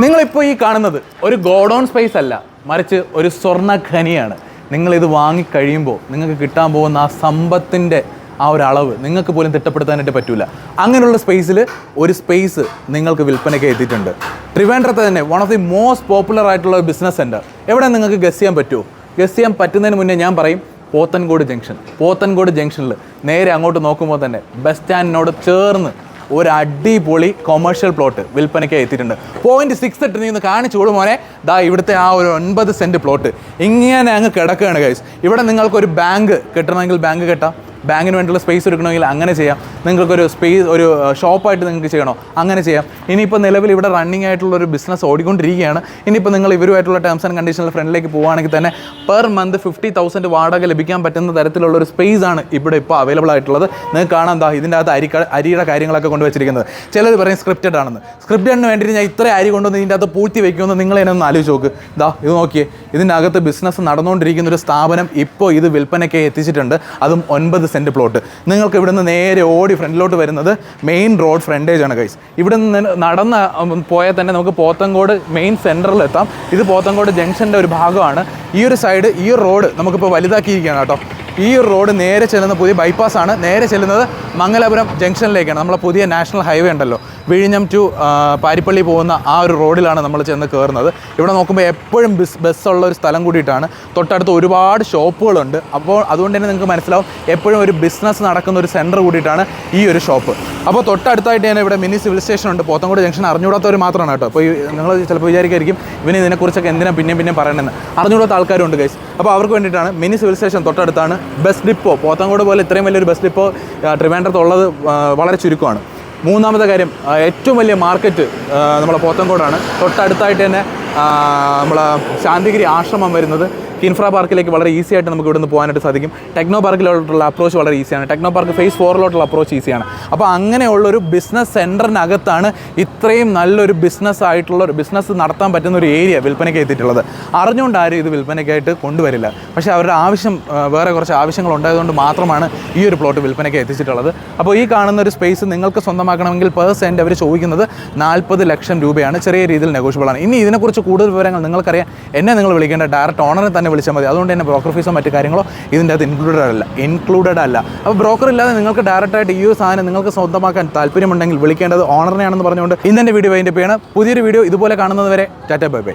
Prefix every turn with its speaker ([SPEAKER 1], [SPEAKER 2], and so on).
[SPEAKER 1] നിങ്ങളിപ്പോൾ ഈ കാണുന്നത് ഒരു ഗോഡൗൺ സ്പേസ് അല്ല, മറിച്ച് ഒരു സ്വർണ്ണ ഖനിയാണ്. നിങ്ങളിത് വാങ്ങിക്കഴിയുമ്പോൾ നിങ്ങൾക്ക് കിട്ടാൻ പോകുന്ന ആ സമ്പത്തിൻ്റെ ആ ഒരു അളവ് നിങ്ങൾക്ക് പോലും തിട്ടപ്പെടുത്താനായിട്ട് പറ്റില്ല. അങ്ങനെയുള്ള സ്പേസിൽ ഒരു സ്പേസ് നിങ്ങൾക്ക് വിൽപ്പനയ്ക്ക് എത്തിയിട്ടുണ്ട്. ട്രിവാൻഡ്രത്തെ തന്നെ one of the most popular ആയിട്ടുള്ള ഒരു ബിസിനസ് സെൻറ്റർ. എവിടെ നിങ്ങൾക്ക് ഗസ് ചെയ്യാൻ പറ്റുമോ? ഗസ് ചെയ്യാൻ പറ്റുന്നതിന് മുന്നേ ഞാൻ പറയും പോത്തൻകോട് ജംഗ്ഷൻ. പോത്തൻകോട് ജംഗ്ഷനിൽ നേരെ അങ്ങോട്ട് നോക്കുമ്പോൾ തന്നെ ബസ് സ്റ്റാൻഡിനോട് ചേർന്ന് ഒരു അടിപൊളി കൊമേഴ്ഷ്യൽ പ്ലോട്ട് വിൽപ്പനയ്ക്ക് എത്തിയിട്ടുണ്ട്. 0.6 നീ ഒന്ന് കാണിച്ചു കൊടു മോനെ. ദാ ഇവിടുത്തെ ആ ഒരു 9 സെൻറ്റ് പ്ലോട്ട് ഇങ്ങനെ അങ്ങ് കിടക്കുകയാണ് ഗൈസ്. ഇവിടെ നിങ്ങൾക്കൊരു ബാങ്ക് കെട്ടണമെങ്കിൽ ബാങ്ക് കെട്ടാം, ബാങ്കിന് വേണ്ടിയുള്ള സ്പേസ് എടുക്കണമെങ്കിൽ അങ്ങനെ ചെയ്യാം, നിങ്ങൾക്കൊരു സ്പേസ് ഒരു ഷോപ്പായിട്ട് നിങ്ങൾക്ക് ചെയ്യണോ അങ്ങനെ ചെയ്യാം. ഇനിയിപ്പോൾ നിലവിൽ ഇവിടെ റണ്ണിങ് ആയിട്ടുള്ളൊരു ബിസിനസ് ഓടിക്കൊണ്ടിരിക്കുകയാണ്. ഇനിയിപ്പോൾ നിങ്ങൾ ഇവരുമായിട്ടുള്ള ടേംസ് ആൻഡ് കണ്ടീഷനിൽ ഫ്രണ്ടിലേക്ക് പോവുകയാണെങ്കിൽ തന്നെ പെർ മന്ത് 50,000 വാടക ലഭിക്കാൻ പറ്റുന്ന തരത്തിലുള്ളൊരു സ്പേസ് ആണ് ഇവിടെ ഇപ്പോൾ അവൈലബിൾ ആയിട്ടുള്ളത്. നിങ്ങൾക്ക് കാണാം എന്താ ഇതിൻ്റെ അകത്ത് അരിയുടെ കാര്യങ്ങളൊക്കെ കൊണ്ടുവച്ചിരിക്കുന്നത്. ചിലർ പറയും സ്ക്രിപ്റ്റഡ് ആണെന്ന്. സ്ക്രിപ്റ്റഡിന് വേണ്ടിയിട്ട് ഞാൻ ഇത്ര അരി കൊണ്ടുവന്ന് ഇതിൻ്റെ അകത്ത് പൂഴ്ത്തി വയ്ക്കുമെന്ന് നിങ്ങൾ എന്നെ ഒന്ന് ആലോചിച്ച് നോക്ക്. ഇതാ ഇത് നോക്കിയേ, ഇതിൻ്റെ അകത്ത് ബിസിനസ് നടന്നുകൊണ്ടിരിക്കുന്ന ഒരു സ്ഥാപനം ഇപ്പോൾ ഇത് വിൽപ്പനയ്ക്ക് എത്തിച്ചിട്ടുണ്ട്. അതും 9 സെൻറ്റ് പ്ലോട്ട്. നിങ്ങൾക്ക് ഇവിടുന്ന് നേരെ ഓടി ഫ്രണ്ടിലോട്ട് വരുന്നത് മെയിൻ റോഡ് ഫ്രണ്ടേജ് ആണ് ഗൈസ്. ഇവിടെ നിന്ന് നടന്ന് പോയാൽ തന്നെ നമുക്ക് പോത്തൻകോട് മെയിൻ സെൻറ്ററിലെത്താം. ഇത് പോത്തൻകോട് ജംഗ്ഷൻ്റെ ഒരു ഭാഗമാണ്. ഈ ഒരു സൈഡ് ഈ ഒരു റോഡ് നമുക്കിപ്പോൾ വലുതാക്കിയിരിക്കുകയാണ് കേട്ടോ. ഈ ഒരു റോഡ് നേരെ ചെല്ലുന്ന പുതിയ ബൈപ്പാസാണ്. നേരെ ചെല്ലുന്നത് മംഗലാപുരം ജംഗ്ഷനിലേക്കാണ്. നമ്മളെ പുതിയ നാഷണൽ ഹൈവേ ഉണ്ടല്ലോ, വിഴിഞ്ഞം ടു പാരിപ്പള്ളി പോകുന്ന ആ ഒരു റോഡിലാണ് നമ്മൾ ചെന്ന് കയറുന്നത്. ഇവിടെ നോക്കുമ്പോൾ എപ്പോഴും ബസ്സുള്ള ഒരു സ്ഥലം കൂടിയിട്ടാണ്. തൊട്ടടുത്ത് ഒരുപാട് ഷോപ്പുകളുണ്ട്. അപ്പോൾ അതുകൊണ്ട് തന്നെ നിങ്ങൾക്ക് മനസ്സിലാവും എപ്പോഴും ഒരു ബിസിനസ് നടക്കുന്ന ഒരു സെൻറ്റർ കൂടിയിട്ടാണ് ഈ ഒരു ഷോപ്പ്. അപ്പോൾ തൊട്ടടുത്തായിട്ട് തന്നെ ഇവിടെ മിനി സിവിൽ സ്റ്റേഷൻ ഉണ്ട്. പോത്തൻകോട് ജംഗ്ഷൻ അറിഞ്ഞുകൂടാത്തവർ മാത്രമാണ് കേട്ടോ. അപ്പോൾ നിങ്ങൾ ചിലപ്പോൾ വിചാരിക്കായിരിക്കും ഇവന് ഇതിനെക്കുറിച്ചൊക്കെ എന്തിനാണ് പിന്നെയും പറയണമെന്ന്. അറിഞ്ഞുകൂടാത്ത ആൾക്കാരുണ്ട് ഗൈസ്. അപ്പോൾ അവർക്ക് വേണ്ടിയിട്ടാണ്. മിനി സിവിൽ സ്റ്റേഷൻ തൊട്ടടുത്താണ്. ബസ് ഡിപ്പോ പോത്തൻകോട് പോലെ ഇത്രയും വലിയൊരു ബസ് ഡിപ്പോ ട്രിവാൻഡ്രത്തുള്ളത് വളരെ ചുരുക്കമാണ്. മൂന്നാമത്തെ കാര്യം, ഏറ്റവും വലിയ മാർക്കറ്റ് നമ്മളെ പോത്തൻകോടാണ്. തൊട്ടടുത്തായിട്ട് തന്നെ നമ്മളെ ശാന്തിഗിരി ആശ്രമം വരുന്നത്. കിൻഫ്ര പാർക്കിലേക്ക് വളരെ ഈസി ആയിട്ട് നമുക്ക് ഇവിടുന്ന് പോകാനായിട്ട് സാധിക്കും. ടെക്നോ പാർക്കിലോട്ടുള്ള അപ്രോച്ച് വളരെ ഈസിയാണ്. ടെക്നോ പാർക്ക് ഫേസ് 4 അപ്രോച്ച് ഈസിയാണ്. അപ്പോൾ അങ്ങനെയുള്ളൊരു ബിസിനസ് സെൻറ്ററിനകത്താണ് ഇത്രയും നല്ലൊരു ഒരു ബിസിനസ് നടത്താൻ പറ്റുന്ന ഒരു ഏരിയ വിൽപ്പനയ്ക്ക് എത്തിയിട്ടുള്ളത്. അറിഞ്ഞുകൊണ്ട് ആരും ഇത് വിൽപ്പനയ്ക്കായിട്ട് കൊണ്ടുവരില്ല. പക്ഷേ അവരുടെ ആവശ്യം വേറെ കുറച്ച് ആവശ്യങ്ങൾ ഉണ്ടായതുകൊണ്ട് മാത്രമാണ് ഈ ഒരു പ്ലോട്ട് വിൽപ്പനയ്ക്ക് എത്തിച്ചിട്ടുള്ളത്. അപ്പോൾ ഈ കാണുന്ന ഒരു സ്പേസ് നിങ്ങൾക്ക് സ്വന്തമാക്കണമെങ്കിൽ പെർ സെൻറ്റ് അവർ ചോദിക്കുന്നത് 40 ലക്ഷം രൂപയാണ്. ചെറിയ രീതിയിൽ നെഗോഷ്യബിളാണ്. ഇനി ഇതിനെക്കുറിച്ച് കൂടുതൽ വിവരങ്ങൾ നിങ്ങൾക്കറിയാം, എന്നെ നിങ്ങൾ വിളിക്കേണ്ട ഡയറക്റ്റ് ഓണറെ തന്നെ വിളിച്ചാൽ മതി. അതുകൊണ്ട് തന്നെ ബ്രോക്കർ ഫീസോ മറ്റു കാര്യങ്ങളോ ഇതിൻ്റെ അകത്ത് ഇൻക്ലൂഡഡ് അല്ല. അപ്പോൾ ബ്രോക്കർ ഇല്ലാതെ നിങ്ങൾക്ക് ഡയറക്റ്റായിട്ട് ഈ ഒരു സാധനം നിങ്ങൾക്ക് സ്വന്തമാക്കാൻ താല്പര്യമുണ്ടെങ്കിൽ വിളിക്കേണ്ടത് ഓണറിനെയാണെന്ന് പറഞ്ഞുകൊണ്ട് ഇന്നെൻ്റെ വീഡിയോ അതിൻ്റെ പേയാണ്. പുതിയൊരു വീഡിയോ ഇതുപോലെ കാണുന്നത് വരെ ടാറ്റ ബൈ ബൈ.